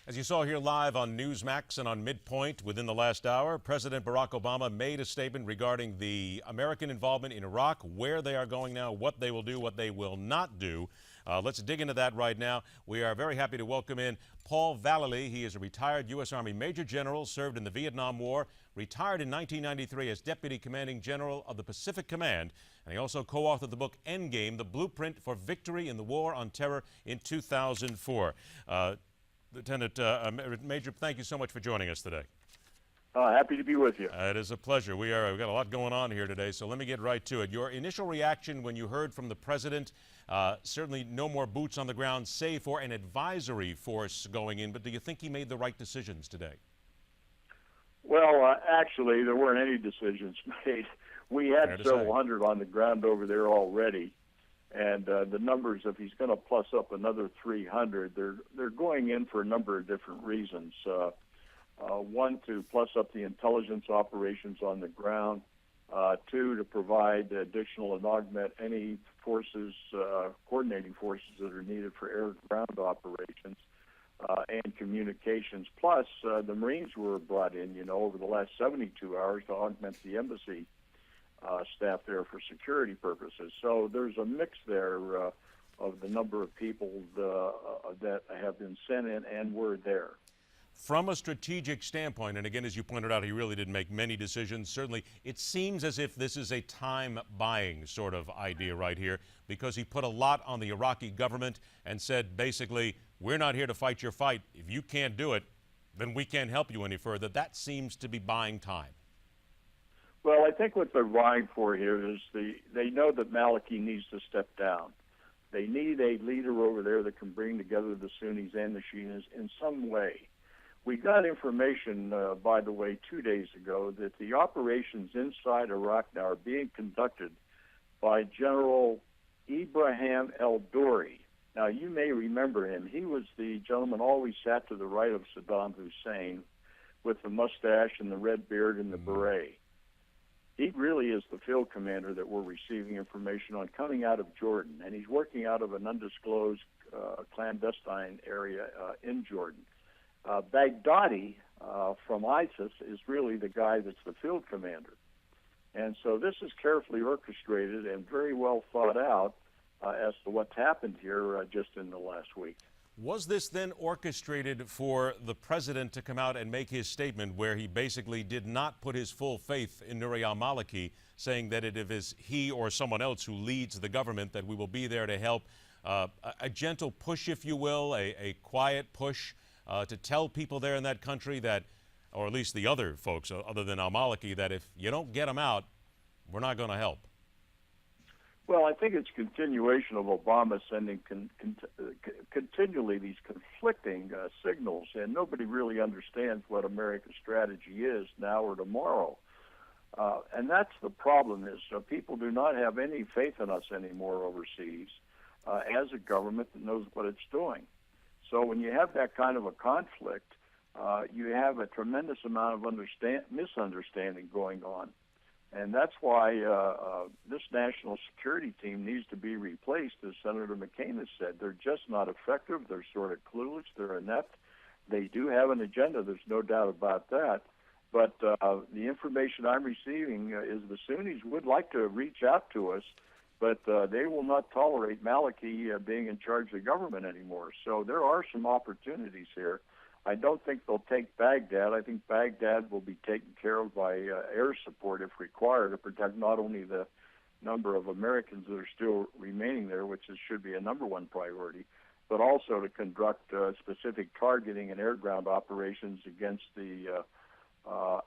As you saw here live on Newsmax and on MidPoint within the last hour, President Barack Obama made a statement regarding the American involvement in Iraq, where they are going now, what they will do, what they will not do. Let's dig into that right now. We are very happy to welcome in Paul Vallely. He is a retired U.S. Army Major General, served in the Vietnam War, retired in 1993 as Deputy Commanding General of the Pacific Command, and he also co-authored the book Endgame, The Blueprint for Victory in the War on Terror in 2004. Lieutenant Major, thank you so much for joining us today. Happy to be with you. It is a pleasure. We've got a lot going on here today, so let me get right to it. Your initial reaction when you heard from the President, certainly no more boots on the ground, save for an advisory force going in, but do you think he made the right decisions today? Well, actually, there weren't any decisions made. We had several hundred on the ground over there already. And the numbers, if he's going to plus up another 300, they're going in for a number of different reasons. One, to plus up the intelligence operations on the ground. Two, to provide additional and augment any forces, coordinating forces that are needed for air-ground operations and communications. Plus, the Marines were brought in, over the last 72 hours to augment the embassy staff there for security purposes. So there's a mix there of the number of people that have been sent in and were there. From a strategic standpoint, and again, as you pointed out, he really didn't make many decisions. Certainly, it seems as if this is a time-buying sort of idea right here, because he put a lot on the Iraqi government and said, basically, we're not here to fight your fight. If you can't do it, then we can't help you any further. That seems to be buying time. Well, I think what they're vying for here is they know that Maliki needs to step down. They need a leader over there that can bring together the Sunnis and the Shias in some way. We got information, by the way, 2 days ago that the operations inside Iraq now are being conducted by General Ibrahim el-Dori. Now, you may remember him. He was the gentleman always sat to the right of Saddam Hussein with the mustache and the red beard and the beret. He really is the field commander that we're receiving information on coming out of Jordan, and he's working out of an undisclosed clandestine area in Jordan. Baghdadi from ISIS is really the guy that's the field commander. And so this is carefully orchestrated and very well thought out as to what's happened here just in the last week. Was this then orchestrated for the president to come out and make his statement where he basically did not put his full faith in Nouri al-Maliki, saying that it is he or someone else who leads the government, that we will be there to help, a gentle push, if you will, a quiet push to tell people there in that country that, or at least the other folks other than al-Maliki, that if you don't get them out, we're not going to help? Well, I think it's continuation of Obama sending continually these conflicting signals, and nobody really understands what America's strategy is now or tomorrow. And that's the problem is people do not have any faith in us anymore overseas as a government that knows what it's doing. So when you have that kind of a conflict, you have a tremendous amount of misunderstanding going on. And that's why this national security team needs to be replaced, as Senator McCain has said. They're just not effective. They're sort of clueless. They're inept. They do have an agenda. There's no doubt about that. But the information I'm receiving is the Sunnis would like to reach out to us, but they will not tolerate Maliki being in charge of the government anymore. So there are some opportunities here. I don't think they'll take Baghdad. I think Baghdad will be taken care of by air support if required to protect not only the number of Americans that are still remaining there, which should be a number one priority, but also to conduct specific targeting and air-ground operations against the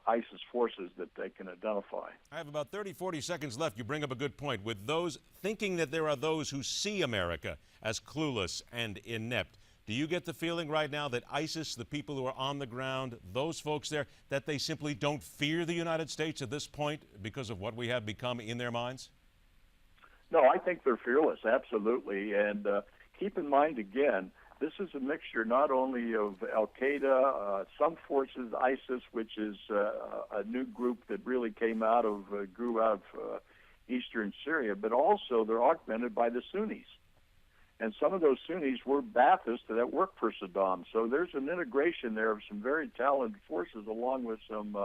ISIS forces that they can identify. I have about 40 seconds left. You bring up a good point. With those thinking that there are those who see America as clueless and inept, do you get the feeling right now that ISIS, the people who are on the ground, those folks there, that they simply don't fear the United States at this point because of what we have become in their minds? No, I think they're fearless, absolutely. And keep in mind, again, this is a mixture not only of al-Qaeda, some forces, ISIS, which is a new group that really grew out of eastern Syria, but also they're augmented by the Sunnis. And some of those Sunnis were Baathists that worked for Saddam. So there's an integration there of some very talented forces along with some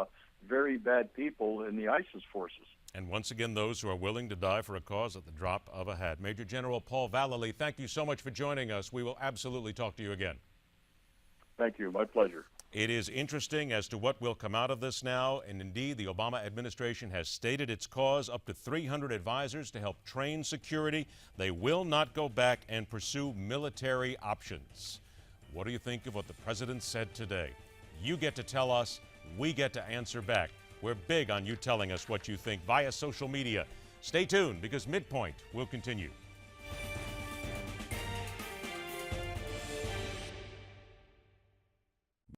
very bad people in the ISIS forces. And once again, those who are willing to die for a cause at the drop of a hat. Major General Paul Vallely, thank you so much for joining us. We will absolutely talk to you again. Thank you. My pleasure. It is interesting as to what will come out of this now, and indeed the Obama administration has stated its cause, up to 300 advisors to help train security. They will not go back and pursue military options. What do you think of what the president said today? You get to tell us, we get to answer back. We're big on you telling us what you think via social media. Stay tuned because MidPoint will continue.